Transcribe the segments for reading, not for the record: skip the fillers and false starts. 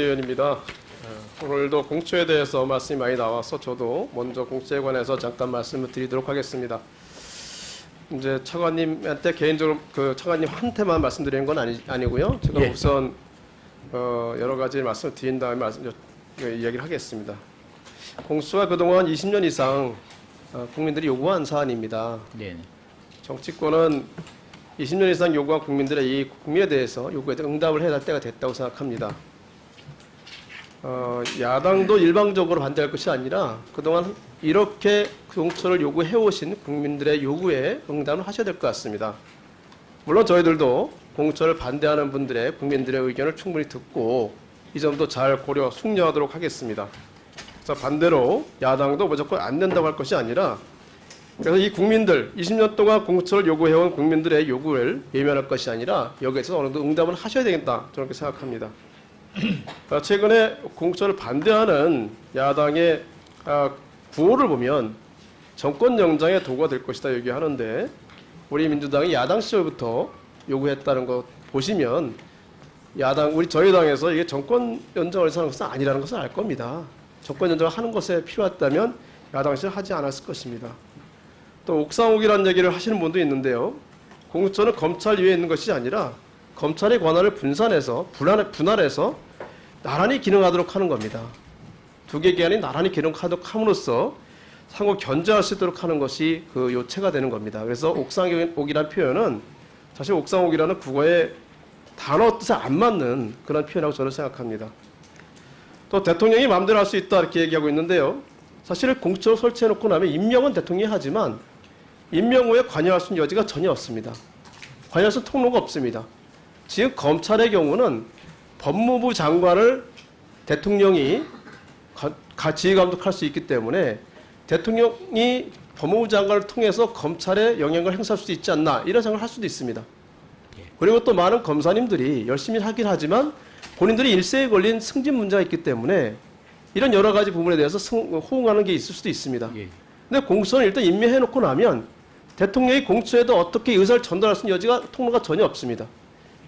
의원입니다. 오늘도 공처에 대해서 말씀이 많이 나와서 저도 먼저 공처에 관해서 잠깐 말씀을 드리도록 하겠습니다. 이제 차관님한테 개인적으로 차관님한테만 말씀드리는 건 아니고요. 제가 우선 여러 가지 말씀을 드린 다음에 이야기를 하겠습니다. 공수가 그동안 20년 이상 국민들이 요구한 사안입니다. 정치권은 20년 이상 요구한 국민들의 이 국민에 대해서 요구에 대해 응답을 해야 할 때가 됐다고 생각합니다. 야당도 일방적으로 반대할 것이 아니라 그동안 이렇게 공처를 요구해오신 국민들의 요구에 응답을 하셔야 될 것 같습니다. 물론 저희들도 공처를 반대하는 분들의 국민들의 의견을 충분히 듣고 이 점도 잘 고려 숙려하도록 하겠습니다. 그래서 반대로 야당도 무조건 안 된다고 할 것이 아니라 그래서 이 국민들 20년 동안 공처를 요구해온 국민들의 요구를 외면할 것이 아니라 여기에서 어느 정도 응답을 하셔야 되겠다 저는 그렇게 생각합니다. 최근에 공처를 반대하는 야당의 구호를 보면 정권 연장의 도구가 될 것이다 얘기하는데 우리 민주당이 야당 시절부터 요구했다는 거 보시면 저희 당에서 이게 정권 연장을 하는 것은 아니라는 것을 알 겁니다. 정권 연장을 하는 것에 필요했다면 야당 시절 하지 않았을 것입니다. 또 옥상옥이라는 얘기를 하시는 분도 있는데요. 공수처는 검찰 위에 있는 것이 아니라 검찰의 권한을 분할해서 나란히 기능하도록 하는 겁니다. 두 개 기관이 나란히 기능하도록 함으로써 상호 견제할 수 있도록 하는 것이 그 요체가 되는 겁니다. 그래서 옥상옥이라는 표현은 사실 옥상옥이라는 국어의 단어 뜻에 안 맞는 그런 표현이라고 저는 생각합니다. 또 대통령이 마음대로 할 수 있다 이렇게 얘기하고 있는데요. 사실 공처를 설치해놓고 나면 임명은 대통령이 하지만 임명 후에 관여할 수 있는 여지가 전혀 없습니다. 관여할 수 있는 통로가 없습니다. 지금 검찰의 경우는 법무부 장관을 대통령이 지휘감독할 수 있기 때문에 대통령이 법무부 장관을 통해서 검찰에 영향을 행사할 수도 있지 않나 이런 생각을 할 수도 있습니다. 그리고 또 많은 검사님들이 열심히 하긴 하지만 본인들이 일세에 걸린 승진 문제가 있기 때문에 이런 여러 가지 부분에 대해서 호응하는 게 있을 수도 있습니다. 근데 공수처는 일단 임명해놓고 나면 대통령이 공수처에도 어떻게 의사를 전달할 수 있는 통로가 전혀 없습니다.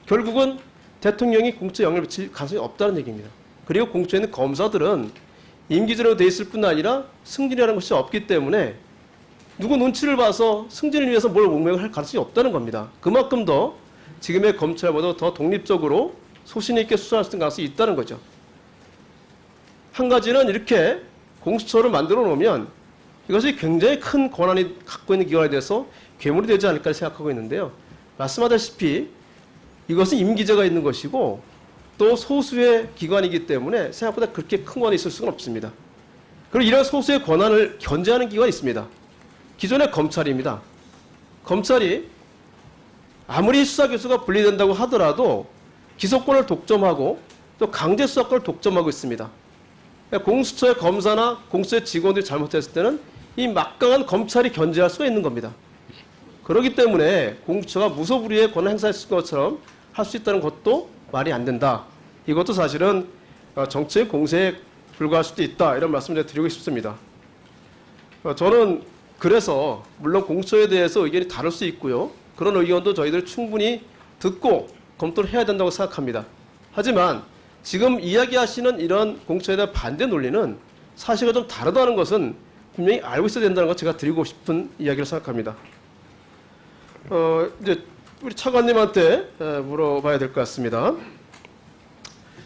결국은 대통령이 공수처에 영향을 미칠 가능성이 없다는 얘기입니다. 그리고 공수처에 있는 검사들은 임기제로 돼 있을 뿐 아니라 승진이라는 것이 없기 때문에 누구 눈치를 봐서 승진을 위해서 뭘 운명을 할 가능성이 없다는 겁니다. 그만큼 더 지금의 검찰보다 더 독립적으로 소신 있게 수사할 수 있는 가능성이 있다는 거죠. 한 가지는 이렇게 공수처를 만들어 놓으면 이것이 굉장히 큰 권한이 갖고 있는 기관에 대해서 괴물이 되지 않을까 생각하고 있는데요. 말씀하다시피 이것은 임기제가 있는 것이고 또 소수의 기관이기 때문에 생각보다 그렇게 큰 권한이 있을 수는 없습니다. 그리고 이런 소수의 권한을 견제하는 기관이 있습니다. 기존의 검찰입니다. 검찰이 아무리 수사기수가 분리된다고 하더라도 기소권을 독점하고 또 강제수사권을 독점하고 있습니다. 공수처의 검사나 공수처의 직원들이 잘못했을 때는 이 막강한 검찰이 견제할 수가 있는 겁니다. 그렇기 때문에 공수처가 무소불위의 권한 행사했을 것처럼 할 수 있다는 것도 말이 안 된다. 이것도 사실은 정치의 공세에 불과할 수도 있다. 이런 말씀을 드리고 싶습니다. 저는 그래서 물론 공수처에 대해서 의견이 다를 수 있고요. 그런 의견도 저희들 충분히 듣고 검토를 해야 된다고 생각합니다. 하지만 지금 이야기하시는 이런 공수처에 대한 반대 논리는 사실과 좀 다르다는 것은 분명히 알고 있어야 된다는 것 제가 드리고 싶은 이야기를 생각합니다. 이제 우리 차관님한테 물어봐야 될 것 같습니다.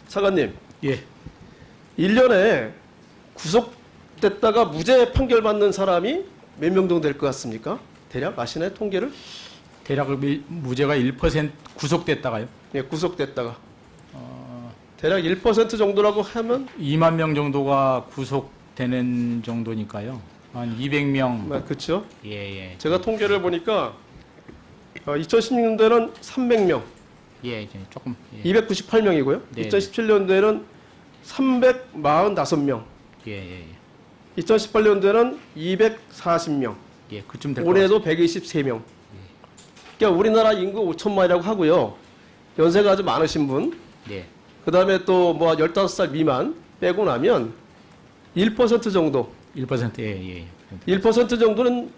차관님. 1년에 구속됐다가 무죄 판결받는 사람이 몇 명 정도 될 것 같습니까? 대략 아시나요? 통계를? 대략 무죄가 1% 구속됐다가요? 예, 구속됐다가. 대략 1% 정도라고 하면? 2만 명 정도가 구속되는 정도니까요. 한 200명. 그렇죠? 예. 제가 통계를 보니까 2016년도에는 300명. 조금. 298명이고요. 네. 2017년도에는 345명. 2018년도에는 240명. 그쯤 될 것 같습니다. 올해도 123명. 그러니까 우리나라 인구 5천만이라고 하고요. 연세가 아주 많으신 분. 그 다음에 또 15살 미만 빼고 나면 1% 정도. 1%. 1% 정도는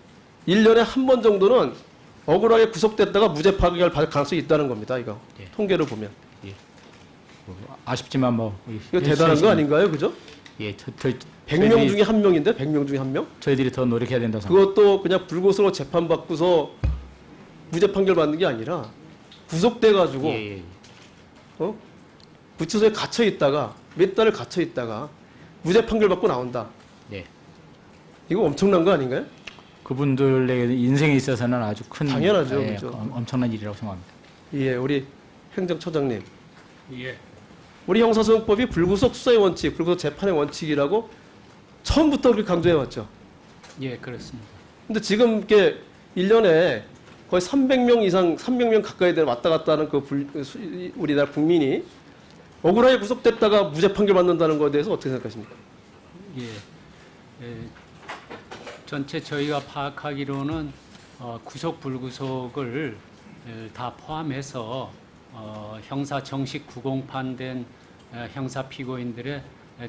1년에 한 번 정도는 억울하게 구속됐다가 무죄 판결 받을 가능성이 있다는 겁니다. 이거 통계를 보면. 아쉽지만 뭐 이거 대단한 거 아닌가요, 그죠? 예, 100명 중에 한 명인데 100명 중에 한 명? 저희들이 더 노력해야 된다고 생각합니다. 그것도 그냥 불구속으로 재판 받고서 무죄 판결 받는 게 아니라 구속돼 가지고 예, 예. 구치소에 갇혀 있다가 몇 달을 갇혀 있다가 무죄 판결 받고 나온다. 네. 이거 엄청난 거 아닌가요? 그분들의 인생에 있어서는 아주 큰 당연하죠, 예, 그죠? 엄청난 일이라고 생각합니다. 예, 우리 행정처장님. 예. 우리 형사소송법이 불구속 수사의 원칙, 불구속 재판의 원칙이라고 처음부터 우리 강조해 왔죠. 예, 그렇습니다. 근데 지금 이게 1년에 거의 300명 이상, 300명 가까이 되는 왔다 갔다 하는 우리나라 국민이 억울하게 구속됐다가 무죄 판결 받는다는 것에 대해서 어떻게 생각하십니까? 예. 전체 저희가 파악하기로는 구속 불구속을 다 포함해서 형사 정식 구공판된 형사 피고인들의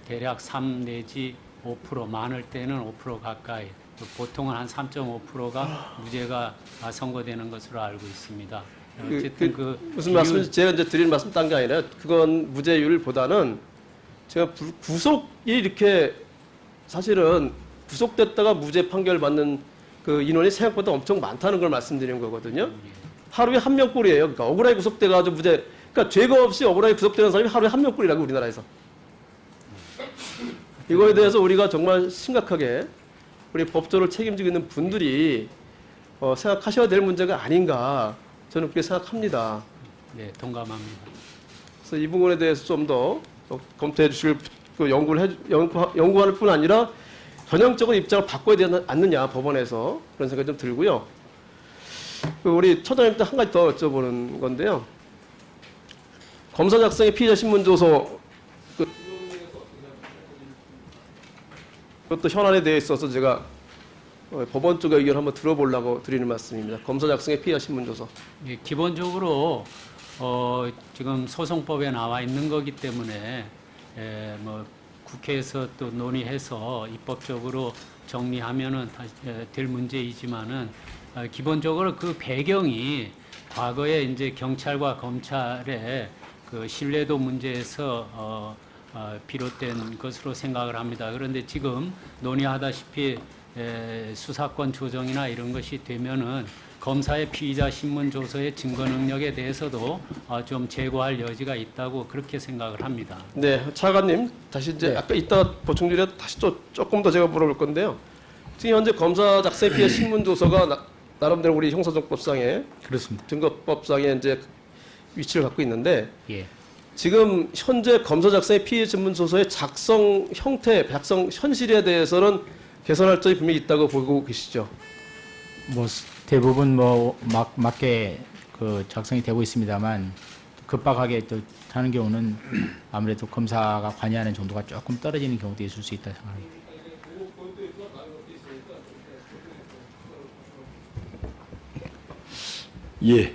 대략 3 내지 5% 많을 때는 5% 가까이 보통은 한 3.5%가 무죄가 선고되는 것으로 알고 있습니다. 어쨌든 무슨 말씀인지 제가 이제 드리는 말씀 딴 게 아니라 그건 무죄율보다는 제가 구속이 이렇게 사실은 구속됐다가 무죄 판결 받는 그 인원이 생각보다 엄청 많다는 걸 말씀드리는 거거든요. 하루에 한 명꼴이에요. 그러니까 억울하게 구속돼가지고 무죄, 그러니까 죄가 없이 억울하게 구속되는 사람이 하루에 한 명꼴이라고 우리나라에서. 이거에 대해서 우리가 정말 심각하게 우리 법조를 책임지고 있는 분들이 생각하셔야 될 문제가 아닌가 저는 그렇게 생각합니다. 네, 동감합니다. 그래서 이 부분에 대해서 좀 더 검토해 주실 그 연구할 뿐 아니라 전형적으로 입장을 바꿔야 되지 않느냐 법원에서 그런 생각이 좀 들고요. 우리 처장님한테 한 가지 더 여쭤보는 건데요. 검사 작성의 피의자 신문조서 그것도 현안에 대해 있어서 제가 법원 쪽의 의견을 한번 들어보려고 드리는 말씀입니다. 검사 작성의 피의자 신문조서. 예, 기본적으로 지금 소송법에 나와 있는 거기 때문에 뭐 국회에서 또 논의해서 입법적으로 정리하면은 될 문제이지만은 기본적으로 그 배경이 과거에 이제 경찰과 검찰의 그 신뢰도 문제에서 비롯된 것으로 생각을 합니다. 그런데 지금 논의하다시피 수사권 조정이나 이런 것이 되면은 검사의 피의자 신문 조서의 증거 능력에 대해서도 좀 제고할 여지가 있다고 그렇게 생각을 합니다. 네, 차관님 다시 이제 아까 이따 보충 드려 다시 또 조금 더 제가 물어볼 건데요. 지금 현재 검사 작성의 피의자 신문 조서가 나름대로 우리 형사정법상의 그렇습니다. 증거법상의 이제 위치를 갖고 있는데 예. 지금 현재 검사 작성의 피의자 신문 조서의 작성 형태, 작성 현실에 대해서는 개선할 점이 분명히 있다고 보고 계시죠. 뭐 대부분 뭐 맞게 그 작성이 되고 있습니다만 급박하게 또 하는 경우는 아무래도 검사가 관여하는 정도가 조금 떨어지는 경우도 있을 수 있다 생각합니다. 예.